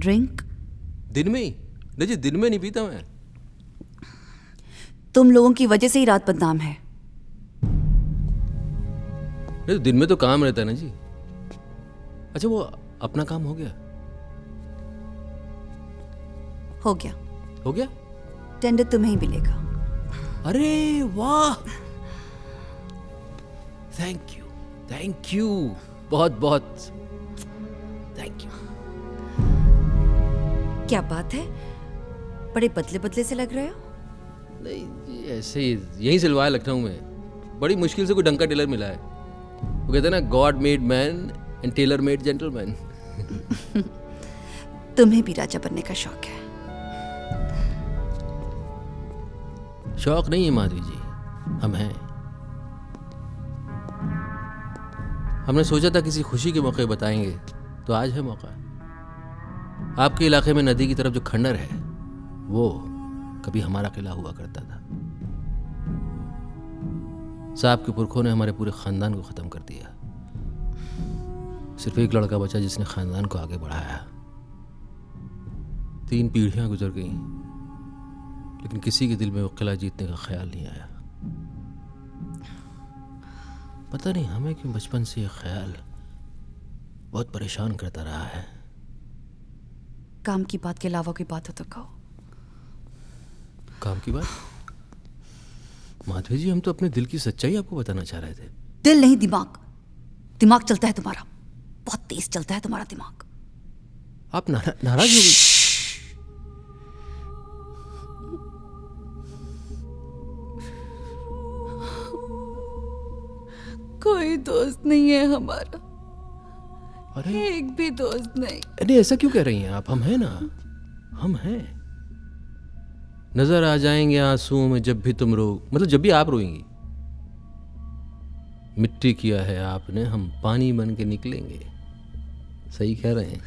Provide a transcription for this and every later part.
Drink? दिन में ही? नहीं जी, दिन में नहीं पीता मैं। तुम लोगों की वजह से ही रात बदनाम है। नहीं, दिन में तो काम रहता है ना जी। अच्छा, वो अपना काम हो गया? हो गया। हो गया? टेंडर तुम्हें ही मिलेगा। अरे वाह, थैंक यू, थैंक यू, बहुत बहुत थैंक यू। क्या बात है, बड़े बदले बदले से लग रहे हो। नहीं जी, ऐसे ही, यहीं सिलवाया लखनऊ में। बड़ी मुश्किल से कोई डंका टेलर मिला है। वो कहते हैं ना, God made man and tailor made gentleman. तुम्हें भी राजा बनने का शौक है। शौक नहीं है माधवी जी, हम हैं। हमने सोचा था किसी खुशी के मौके बताएंगे, तो आज है मौका। आपके इलाके में नदी की तरफ जो खंडर है, वो कभी हमारा किला हुआ करता था। साहब के पुरखों ने हमारे पूरे खानदान को खत्म कर दिया। सिर्फ एक लड़का बचा जिसने खानदान को आगे बढ़ाया। 3 पीढ़ियां गुजर गईं, लेकिन किसी के दिल में वो किला जीतने का ख्याल नहीं आया। पता नहीं हमें क्यों बचपन से ये ख्याल बहुत परेशान करता रहा है। काम की बात के अलावा कोई बात हो तो कहो। काम की बात? माधवी जी, हम तो अपने दिल की सच्चाई आपको बताना चाह रहे थे। दिल नहीं, दिमाग। दिमाग चलता है तुम्हारा, बहुत तेज चलता है तुम्हारा दिमाग। आप नाराज हो गई? कोई दोस्त नहीं है हमारा। अरे एक भी दोस्त नहीं। अरे ऐसा क्यों कह रही हैं आप? हम हैं ना, हम हैं। नजर आ जाएंगे आंसुओं में जब भी तुम रो, मतलब जब भी आप रोएंगी। मिट्टी किया है आपने, हम पानी बन के निकलेंगे। सही कह रहे हैं।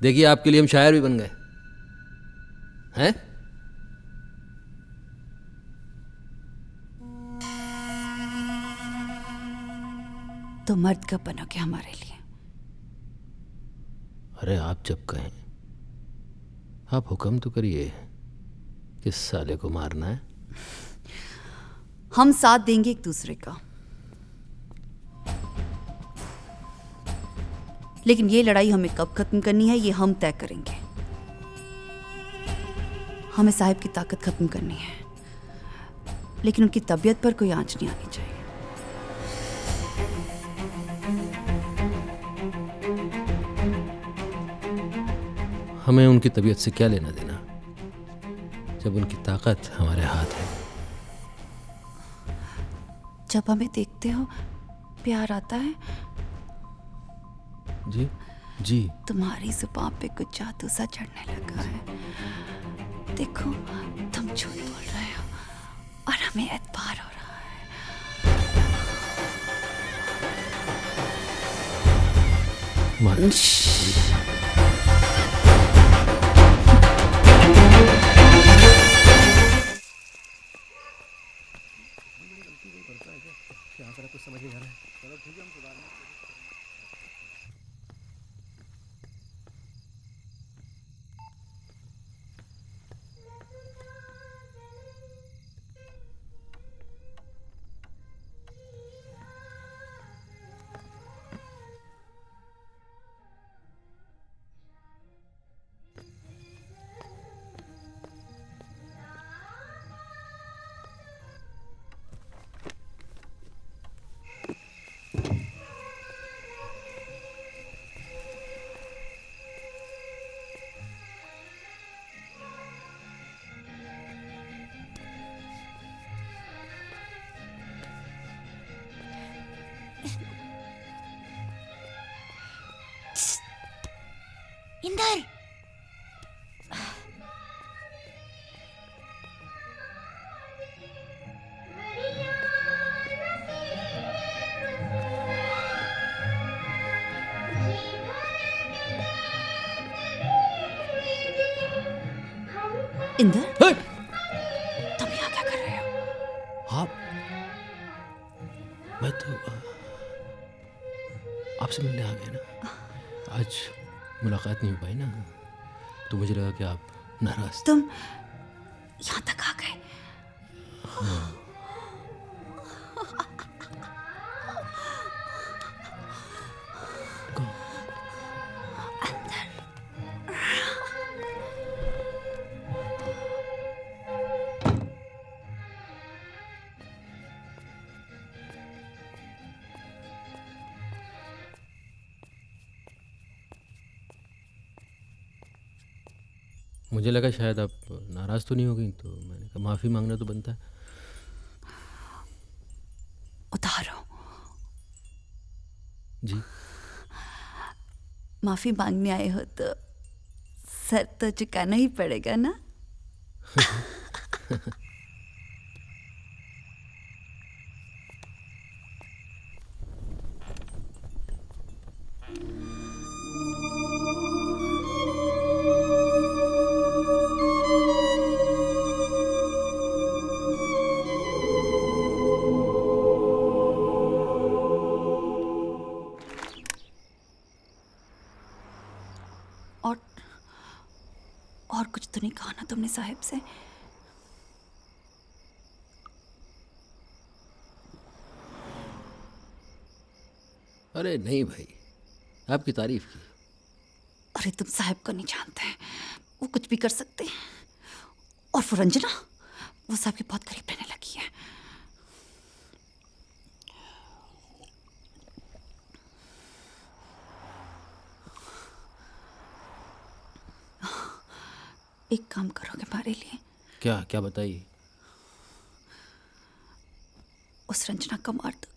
देखिए, आपके लिए हम शायर भी बन गए हैं। तो मर्द कब बनोगे हमारे लिए? अरे आप जब कहें। आप हुक्म तो करिए, किस साले को मारना है? हम साथ देंगे एक दूसरे का, लेकिन ये लड़ाई हमें कब खत्म करनी है ये हम तय करेंगे। हमें साहिब की ताकत खत्म करनी है, लेकिन उनकी तबीयत पर कोई आंच नहीं आनी चाहिए। हमें उनकी तबीयत से क्या लेना देना, जब उनकी ताकत हमारे हाथ है। जब हमें देखते हो प्यार आता है। जी जी। तुम्हारी जुबान पे कुछ जादू सा चढ़ने लगा है। देखो, तुम झूठ बोल रहे हो और हमें एतबार हो रहा है। कुछ समझ नहीं आ रहा है। चलो ठीक है, हम सुधारना। इंदर, इंदर, तुम यहाँ क्या कर रहे हो? आप? मैं तो आपसे मिलने आ गया ना। आज मुलाकात नहीं हो पाई ना, तो मुझे लगा कि आप नाराज। तुम यहाँ तक आ गए। मुझे लगा शायद आप नाराज़ तो नहीं हो गई, तो मैंने कहा माफ़ी मांगना तो बनता है। उतारो। जी। माफी मांगने आए हो तो सर तो झुकाना ही पड़ेगा ना। और और कुछ तो नहीं कहा ना तुमने साहब से? अरे नहीं भाई, आपकी तारीफ की। अरे तुम साहब को नहीं जानते हैं, वो कुछ भी कर सकते हैं। और वो रंजना, वो साहब के बहुत करीब रहने लगी है। एक काम करोगे हमारे लिए? क्या क्या बताइए। उस रंजना को मार दो।